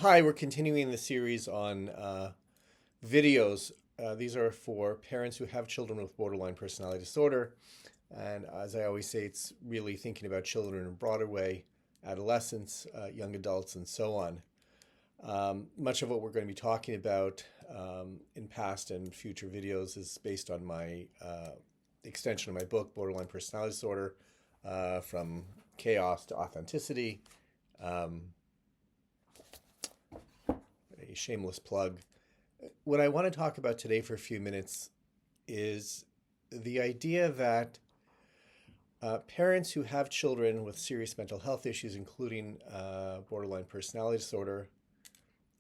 Hi, we're continuing the series on videos. These are for parents who have children with borderline personality disorder. And as I always say, it's really thinking about children in a broader way, adolescents, young adults, and so on. Much of what we're going to be talking about in past and future videos is based on my extension of my book, Borderline Personality Disorder, from Chaos to Authenticity. Um, a shameless plug. What I want to talk about today for a few minutes is the idea that parents who have children with serious mental health issues, including borderline personality disorder,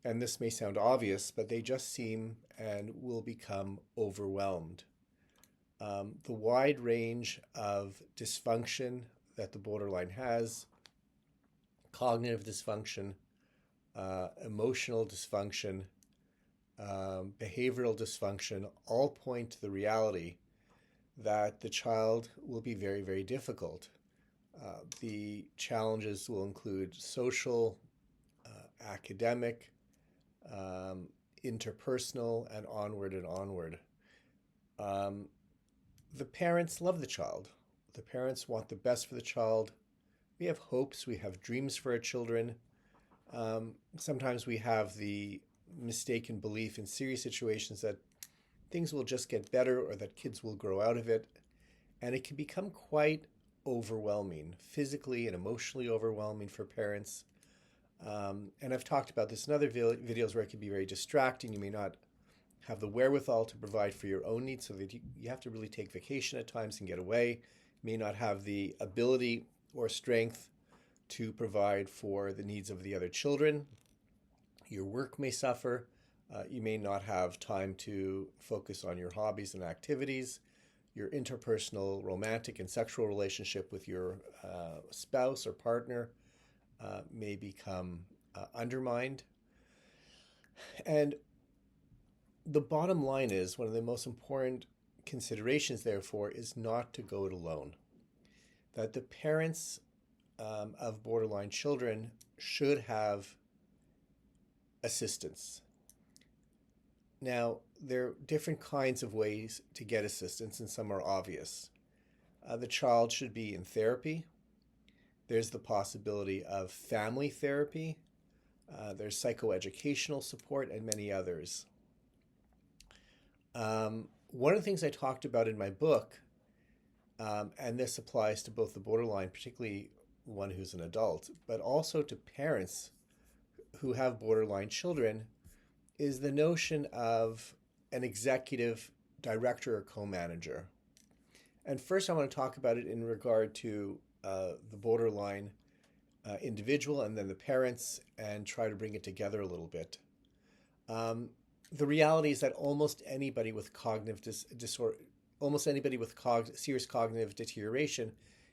and this may sound obvious, but they just seem and will become overwhelmed. The wide range of dysfunction that the borderline has, cognitive dysfunction, emotional dysfunction, behavioral dysfunction, all point to the reality that the child will be very, very difficult. The challenges will include social, academic, interpersonal, and onward and onward. Um, the parents love the child. The parents want the best for the child. We have hopes, we have dreams for our children. Sometimes we have the mistaken belief in serious situations that things will just get better or that kids will grow out of it. And it can become quite overwhelming, physically and emotionally overwhelming for parents. And I've talked about this in other videos where it can be very distracting. You may not have the wherewithal to provide for your own needs, so that you have to really take vacation at times and get away. You may not have the ability or strength to provide for the needs of the other children. Your work may suffer. You may not have time to focus on your hobbies and activities. Your interpersonal, romantic, and sexual relationship with your spouse or partner may become undermined. And the bottom line is one of the most important considerations, therefore, is not to go it alone. That the parents of borderline children should have assistance. Now, there are different kinds of ways to get assistance, and some are obvious. The child should be in therapy. There's the possibility of family therapy. There's psychoeducational support, and many others. One of the things I talked about in my book, and this applies to both the borderline, particularly one who's an adult, but also to parents who have borderline children, is the notion of an executive director or co-manager. And first I want to talk about it in regard to the borderline individual and then the parents, and try to bring it together a little bit. The reality is that almost anybody with cognitive disorder, almost anybody with serious cognitive deterioration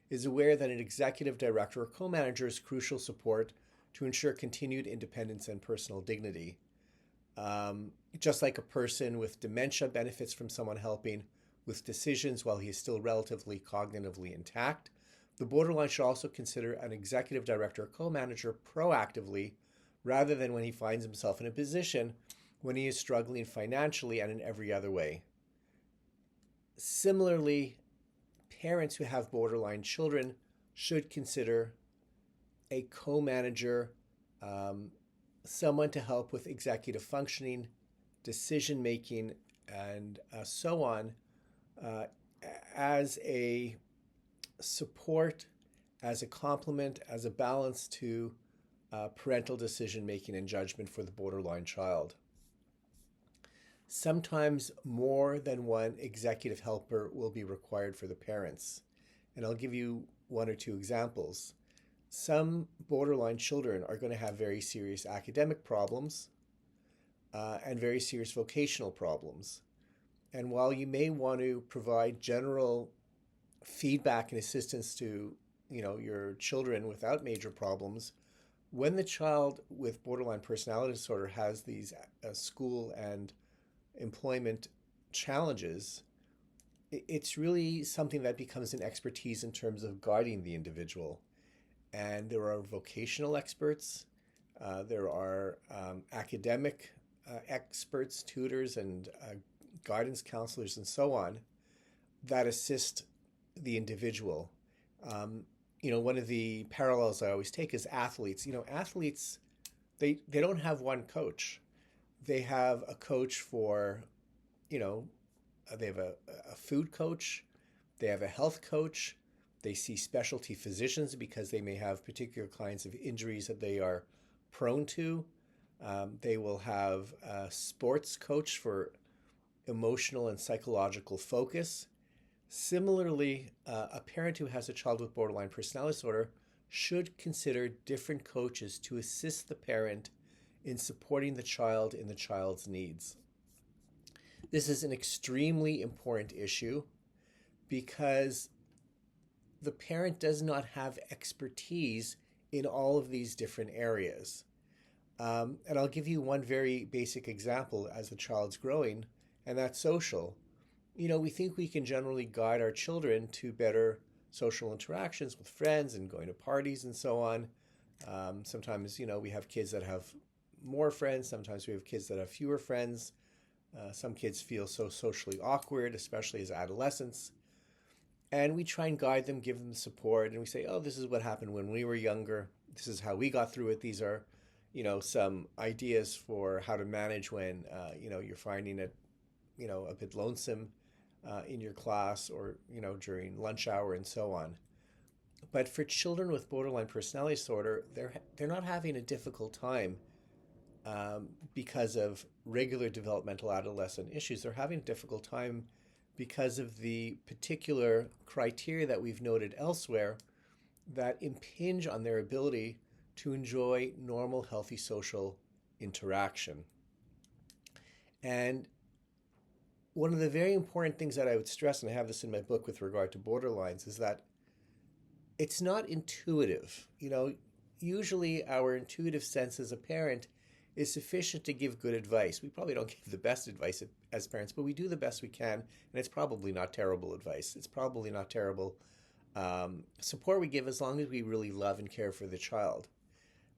is aware that an executive director or co-manager is crucial support to ensure continued independence and personal dignity. Just like a person with dementia benefits from someone helping with decisions while he is still relatively cognitively intact, the borderline should also consider an executive director or co-manager proactively rather than when he finds himself in a position when he is struggling financially and in every other way. Similarly, parents who have borderline children should consider a co-manager, someone to help with executive functioning, decision making, and so on, as a support, as a complement, as a balance to parental decision making and judgment for the borderline child. Sometimes more than one executive helper will be required for the parents. And I'll give you one or two examples. Some borderline children are going to have very serious academic problems and very serious vocational problems. And while you may want to provide general feedback and assistance to your children without major problems, when the child with borderline personality disorder has these school and employment challenges, it's really something that becomes an expertise in terms of guiding the individual. And there are vocational experts, There are academic experts, tutors, and guidance counselors, and so on that assist the individual. Um, One of the parallels I always take is athletes. Athletes, they don't have one coach. They have a coach for, you know, they have a food coach, they have a health coach, they see specialty physicians because they may have particular kinds of injuries that they are prone to. They will have a sports coach for emotional and psychological focus. Similarly, a parent who has a child with borderline personality disorder should consider different coaches to assist the parent in supporting the child in the child's needs. This is an extremely important issue because the parent does not have expertise in all of these different areas. And I'll give you one very basic example as the child's growing, and that's social. We think we can generally guide our children to better social interactions with friends and going to parties and so on. Sometimes, we have kids that have more friends. Sometimes we have kids that have fewer friends. Some kids feel so socially awkward, especially as adolescents. And we try and guide them, give them support, and we say, oh, this is what happened when we were younger. This is how we got through it. These are, some ideas for how to manage when, you're finding it, a bit lonesome in your class or, during lunch hour and so on. But for children with borderline personality disorder, they're not having a difficult time because of regular developmental adolescent issues. They're having a difficult time because of the particular criteria that we've noted elsewhere that impinge on their ability to enjoy normal, healthy social interaction. And one of the very important things that I would stress, and I have this in my book with regard to borderlines, is that it's not intuitive. Usually our intuitive sense as a parent is sufficient to give good advice. We probably don't give the best advice as parents, but we do the best we can, and it's probably not terrible advice. It's probably not terrible support we give as long as we really love and care for the child.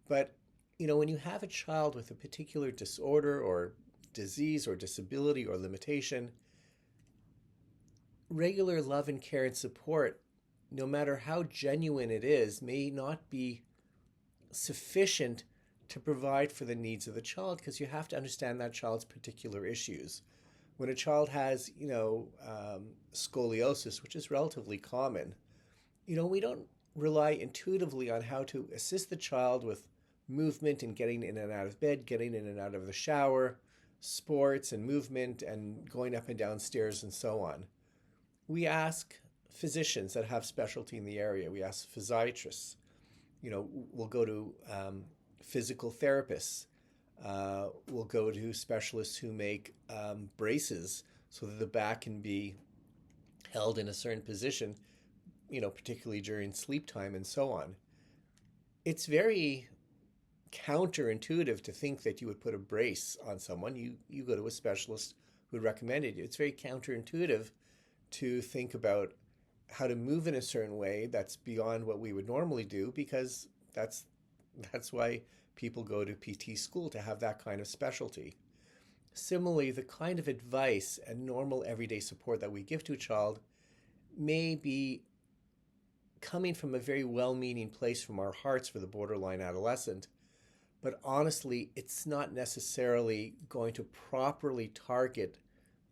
But, when you have a child with a particular disorder or disease or disability or limitation, regular love and care and support, no matter how genuine it is, may not be sufficient to provide for the needs of the child because you have to understand that child's particular issues. When a child has, scoliosis, which is relatively common, we don't rely intuitively on how to assist the child with movement and getting in and out of bed, getting in and out of the shower, sports and movement and going up and down stairs and so on. We ask physicians that have specialty in the area. We ask physiatrists. We'll go to physical therapists. We'll go to specialists who make braces so that the back can be held in a certain position, particularly during sleep time and so on. It's very counterintuitive to think that you would put a brace on someone. You go to a specialist who would recommend it. It's very counterintuitive to think about how to move in a certain way that's beyond what we would normally do, because that's why people go to PT school, to have that kind of specialty. Similarly, the kind of advice and normal everyday support that we give to a child may be coming from a very well-meaning place from our hearts for the borderline adolescent, but honestly, it's not necessarily going to properly target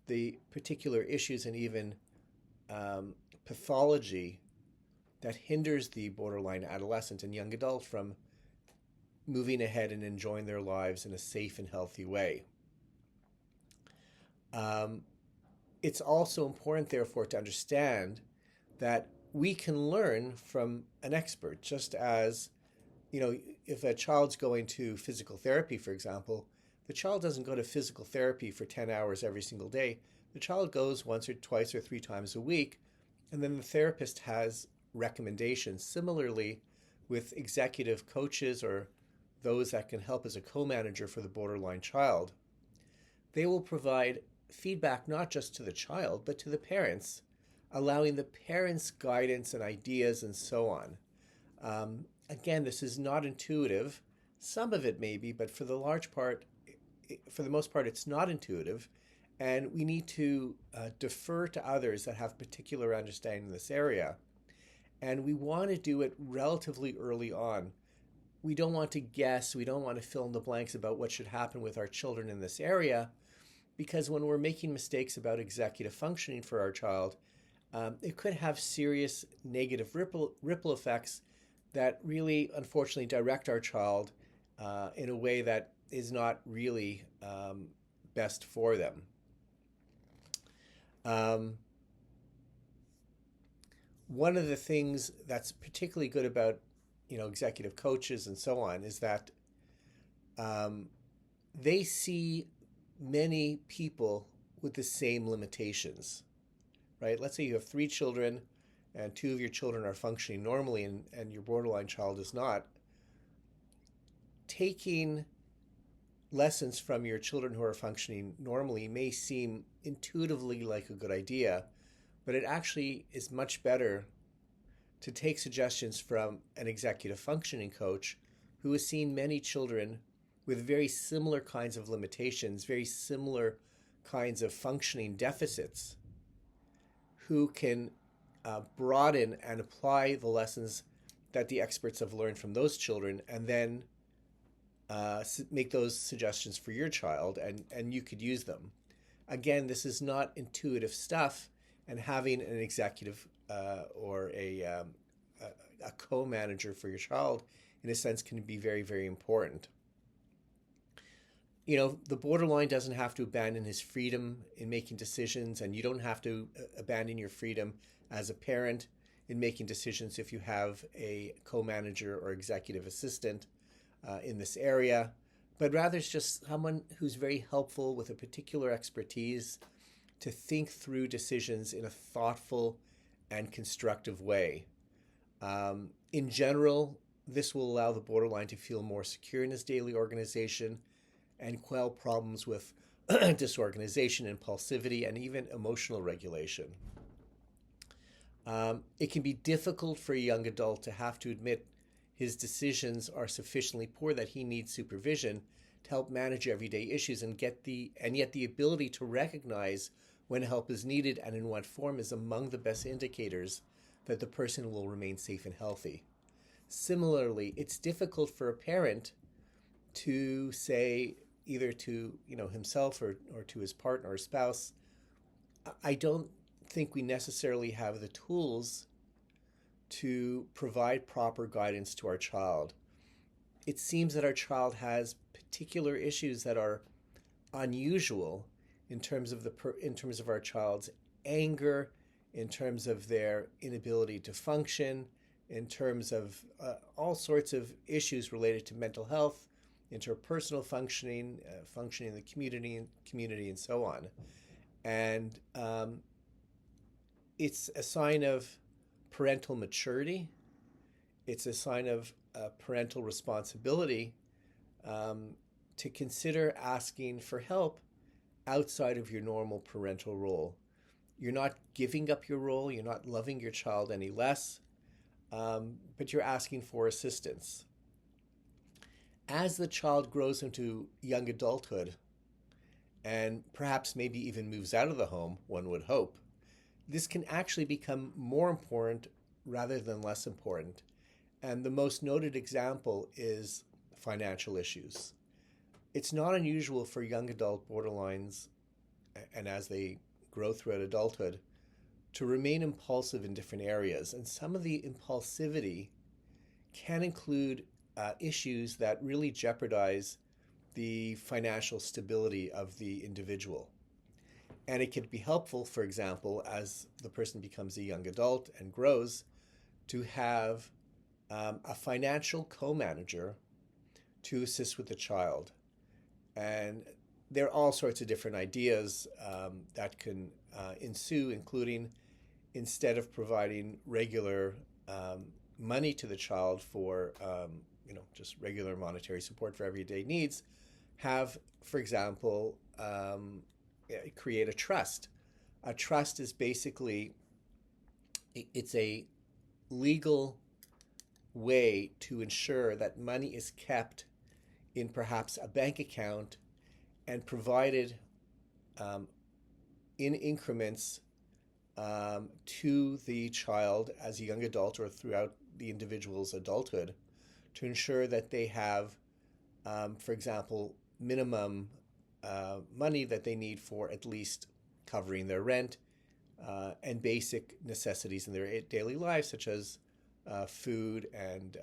the particular issues and even pathology that hinders the borderline adolescent and young adult from moving ahead and enjoying their lives in a safe and healthy way. It's also important, therefore, to understand that we can learn from an expert, just as, if a child's going to physical therapy, for example, the child doesn't go to physical therapy for 10 hours every single day. The child goes once or twice or 3 times a week, and then the therapist has recommendations. Similarly, with executive coaches or those that can help as a co-manager for the borderline child, they will provide feedback not just to the child, but to the parents, allowing the parents guidance and ideas and so on. Again, this is not intuitive. Some of it may be, but for the large part, for the most part, it's not intuitive. And we need to defer to others that have particular understanding in this area. And we want to do it relatively early on. We don't want to guess, we don't want to fill in the blanks about what should happen with our children in this area, because when we're making mistakes about executive functioning for our child, it could have serious negative ripple effects that really, unfortunately, direct our child in a way that is not really best for them. One of the things that's particularly good about, executive coaches and so on is that they see many people with the same limitations, right? Let's say you have 3 children and 2 of your children are functioning normally and your borderline child is not. Taking lessons from your children who are functioning normally may seem intuitively like a good idea, but it actually is much better to take suggestions from an executive functioning coach who has seen many children with very similar kinds of limitations, very similar kinds of functioning deficits, who can broaden and apply the lessons that the experts have learned from those children, and then make those suggestions for your child, and you could use them. Again, this is not intuitive stuff, and having an executive or a co-manager for your child, in a sense, can be very, very important. The borderline doesn't have to abandon his freedom in making decisions, and you don't have to abandon your freedom as a parent in making decisions if you have a co-manager or executive assistant in this area, but rather it's just someone who's very helpful with a particular expertise to think through decisions in a thoughtful and constructive way. In general, this will allow the borderline to feel more secure in his daily organization and quell problems with disorganization, impulsivity, and even emotional regulation. It can be difficult for a young adult to have to admit his decisions are sufficiently poor that he needs supervision to help manage everyday issues, and yet the ability to recognize when help is needed and in what form is among the best indicators that the person will remain safe and healthy. Similarly, it's difficult for a parent to say either to himself or to his partner or spouse, I don't think we necessarily have the tools to provide proper guidance to our child. It seems that our child has particular issues that are unusual in terms of our child's anger, in terms of their inability to function, in terms of all sorts of issues related to mental health, interpersonal functioning, functioning in the community, and so on. And it's a sign of parental maturity. It's a sign of parental responsibility to consider asking for help outside of your normal parental role. You're not giving up your role. You're not loving your child any less, but you're asking for assistance. As the child grows into young adulthood and perhaps maybe even moves out of the home, one would hope, this can actually become more important rather than less important. And the most noted example is financial issues. It's not unusual for young adult borderlines, and as they grow throughout adulthood, to remain impulsive in different areas. And some of the impulsivity can include issues that really jeopardize the financial stability of the individual. And it could be helpful, for example, as the person becomes a young adult and grows, to have a financial co-manager to assist with the child. And there are all sorts of different ideas that can ensue, including, instead of providing regular money to the child for just regular monetary support for everyday needs, have, for example, create a trust. A trust is basically, it's a legal way to ensure that money is kept in perhaps a bank account and provided um, in increments to the child as a young adult or throughout the individual's adulthood to ensure that they have, for example, minimum money that they need for at least covering their rent and basic necessities in their daily lives, such as food and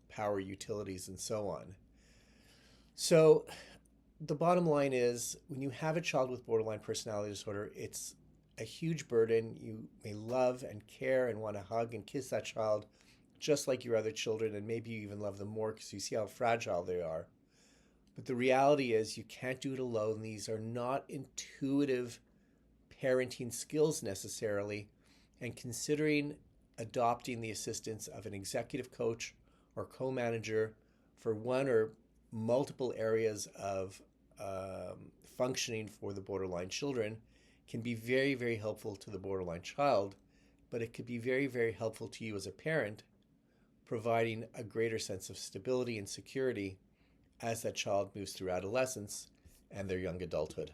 power utilities and so on. So the bottom line is when you have a child with borderline personality disorder, it's a huge burden. You may love and care and want to hug and kiss that child just like your other children, and maybe you even love them more because you see how fragile they are. But the reality is you can't do it alone. These are not intuitive parenting skills necessarily, and considering adopting the assistance of an executive coach or co-manager for one or multiple areas of functioning for the borderline children can be very, very helpful to the borderline child, but it could be very, very helpful to you as a parent, providing a greater sense of stability and security as that child moves through adolescence and their young adulthood.